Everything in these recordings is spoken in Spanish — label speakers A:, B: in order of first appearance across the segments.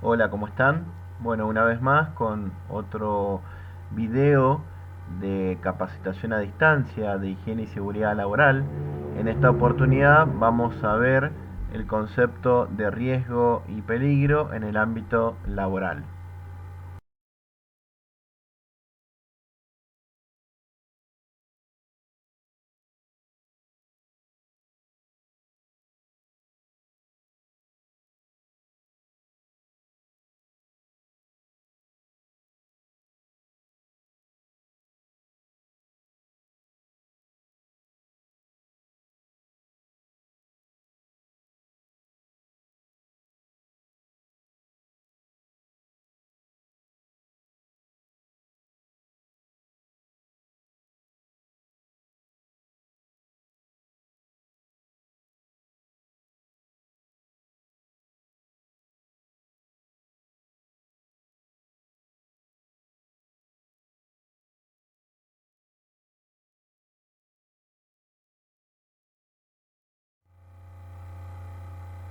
A: Hola, ¿cómo están? Bueno, una vez más con otro video de capacitación a distancia de higiene y seguridad laboral. En esta oportunidad vamos a ver el concepto de riesgo y peligro en el ámbito laboral.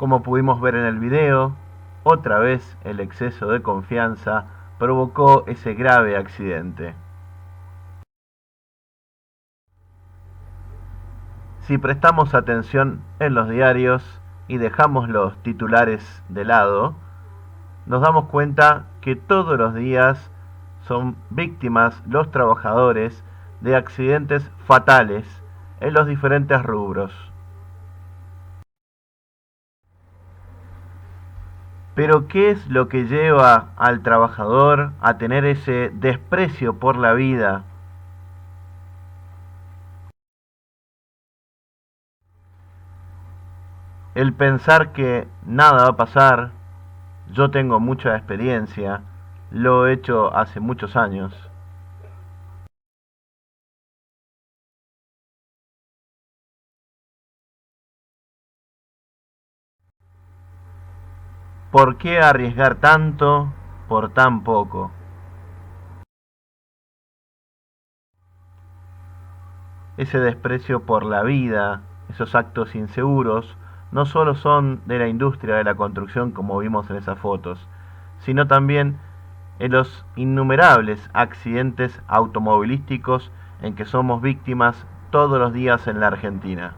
A: Como pudimos ver en el video, otra vez el exceso de confianza provocó ese grave accidente. Si prestamos atención en los diarios y dejamos los titulares de lado, nos damos cuenta que todos los días son víctimas los trabajadores de accidentes fatales en los diferentes rubros. Pero ¿qué es lo que lleva al trabajador a tener ese desprecio por la vida? El pensar que nada va a pasar. Yo tengo mucha experiencia, lo he hecho hace muchos años. ¿Por qué arriesgar tanto por tan poco? Ese desprecio por la vida, esos actos inseguros, no solo son de la industria de la construcción como vimos en esas fotos, sino también en los innumerables accidentes automovilísticos en que somos víctimas todos los días en la Argentina.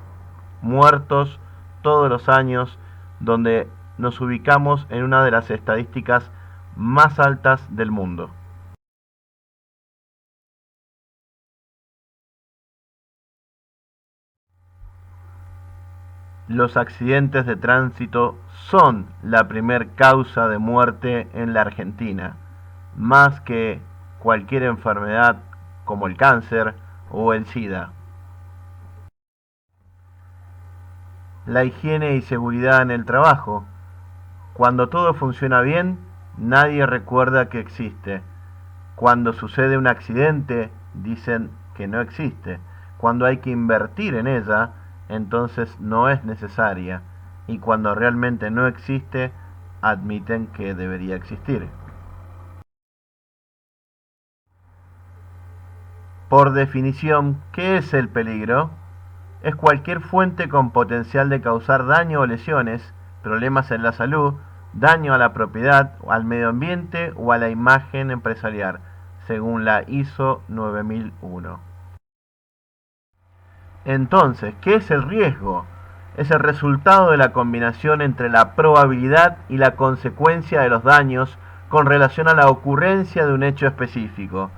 A: Muertos todos los años, donde nos ubicamos en una de las estadísticas más altas del mundo. Los accidentes de tránsito son la primer causa de muerte en la Argentina, más que cualquier enfermedad como el cáncer o el SIDA. La higiene y seguridad en el trabajo. Cuando todo funciona bien, nadie recuerda que existe. Cuando sucede un accidente, dicen que no existe. Cuando hay que invertir en ella, entonces no es necesaria. Y cuando realmente no existe, admiten que debería existir. Por definición, ¿qué es el peligro? Es cualquier fuente con potencial de causar daño o lesiones, problemas en la salud, daño a la propiedad, al medio ambiente o a la imagen empresarial, según la ISO 9001. Entonces, ¿qué es el riesgo? Es el resultado de la combinación entre la probabilidad y la consecuencia de los daños con relación a la ocurrencia de un hecho específico.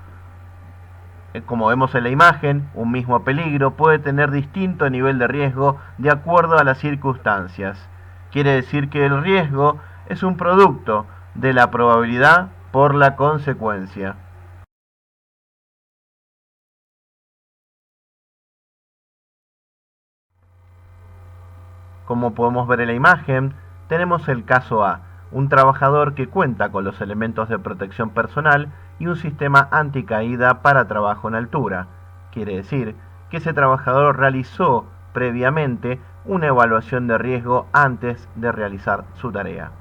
A: Como vemos en la imagen, un mismo peligro puede tener distinto nivel de riesgo de acuerdo a las circunstancias. Quiere decir que el riesgo es un producto de la probabilidad por la consecuencia. Como podemos ver en la imagen, tenemos el caso A, un trabajador que cuenta con los elementos de protección personal y un sistema anticaída para trabajo en altura. Quiere decir que ese trabajador realizó previamente una evaluación de riesgo antes de realizar su tarea.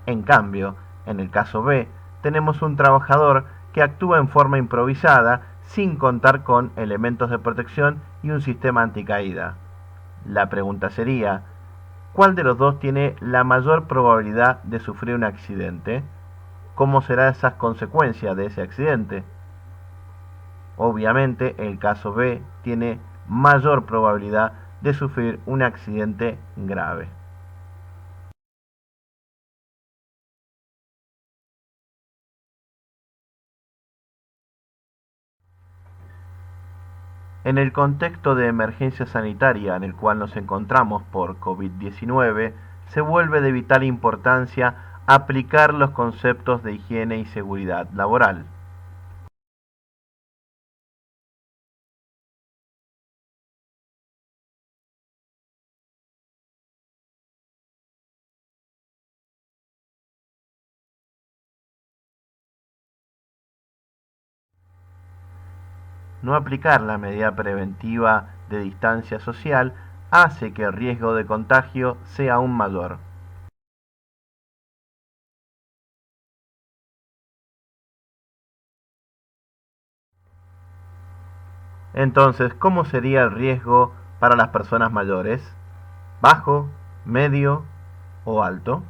A: En cambio, en el caso B, tenemos un trabajador que actúa en forma improvisada sin contar con elementos de protección y un sistema anticaída. La pregunta sería, ¿cuál de los dos tiene la mayor probabilidad de sufrir un accidente? ¿cómo serán esas consecuencias de ese accidente? Obviamente, el caso B tiene mayor probabilidad de sufrir un accidente grave. En el contexto de emergencia sanitaria en el cual nos encontramos por COVID-19, se vuelve de vital importancia aplicar los conceptos de higiene y seguridad laboral. No aplicar la medida preventiva de distancia social hace que el riesgo de contagio sea aún mayor. Entonces, ¿cómo sería el riesgo para las personas mayores? ¿Bajo, medio o alto?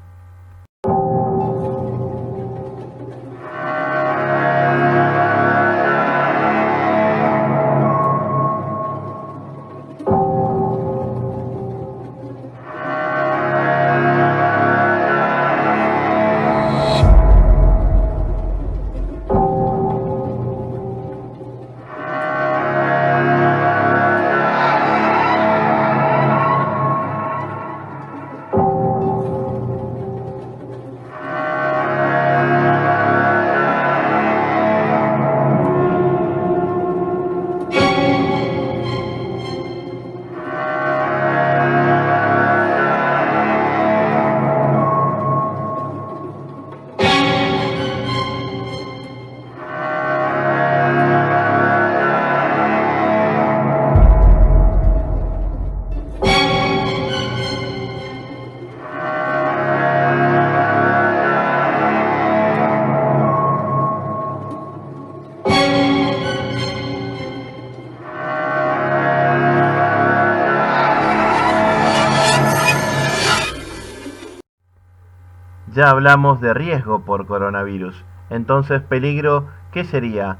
A: Ya hablamos de riesgo por coronavirus. Entonces, peligro, ¿qué sería?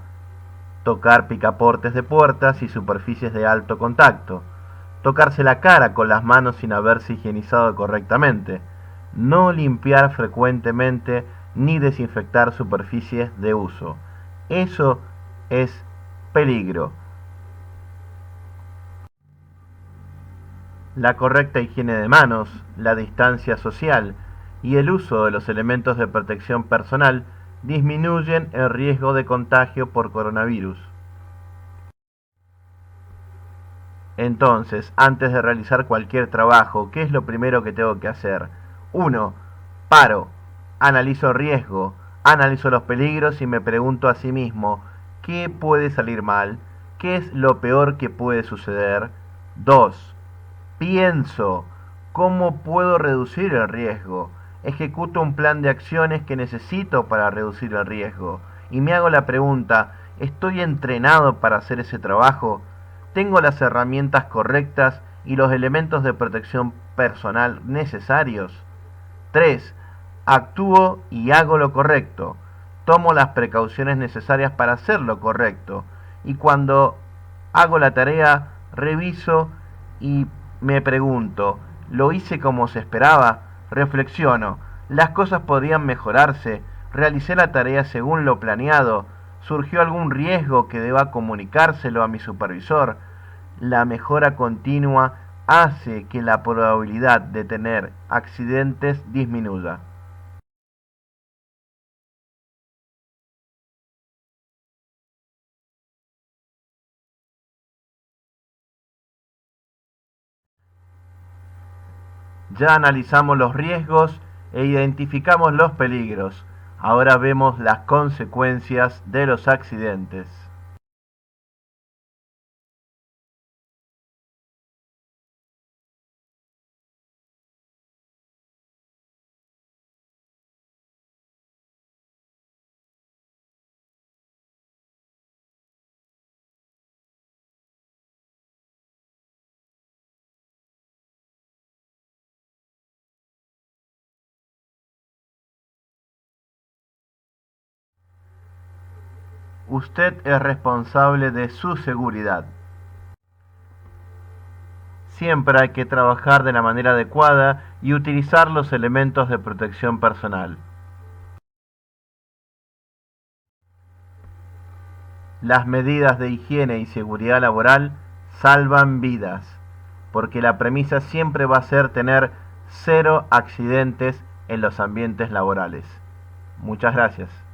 A: Tocar picaportes de puertas y superficies de alto contacto. Tocarse la cara con las manos sin haberse higienizado correctamente. No limpiar frecuentemente ni desinfectar superficies de uso. Eso es peligro. La correcta higiene de manos, la distancia social y el uso de los elementos de protección personal disminuyen el riesgo de contagio por coronavirus. Entonces, antes de realizar cualquier trabajo, ¿qué es lo primero que tengo que hacer? 1. Paro, analizo riesgo, analizo los peligros y me pregunto a sí mismo, ¿qué puede salir mal? ¿Qué es lo peor que puede suceder? 2. Pienso, ¿cómo puedo reducir el riesgo? Ejecuto un plan de acciones que necesito para reducir el riesgo. Y me hago la pregunta, ¿estoy entrenado para hacer ese trabajo? ¿Tengo las herramientas correctas y los elementos de protección personal necesarios? 3. Actúo y hago lo correcto. Tomo las precauciones necesarias para hacer lo correcto. Y cuando hago la tarea, reviso y me pregunto, ¿lo hice como se esperaba? Reflexiono, ¿las cosas podrían mejorarse? ¿Realicé la tarea según lo planeado? ¿Surgió algún riesgo que deba comunicárselo a mi supervisor? La mejora continua hace que la probabilidad de tener accidentes disminuya. Ya analizamos los riesgos e identificamos los peligros. Ahora vemos las consecuencias de los accidentes. Usted es responsable de su seguridad. Siempre hay que trabajar de la manera adecuada y utilizar los elementos de protección personal. Las medidas de higiene y seguridad laboral salvan vidas, porque la premisa siempre va a ser tener 0 accidentes en los ambientes laborales. Muchas gracias.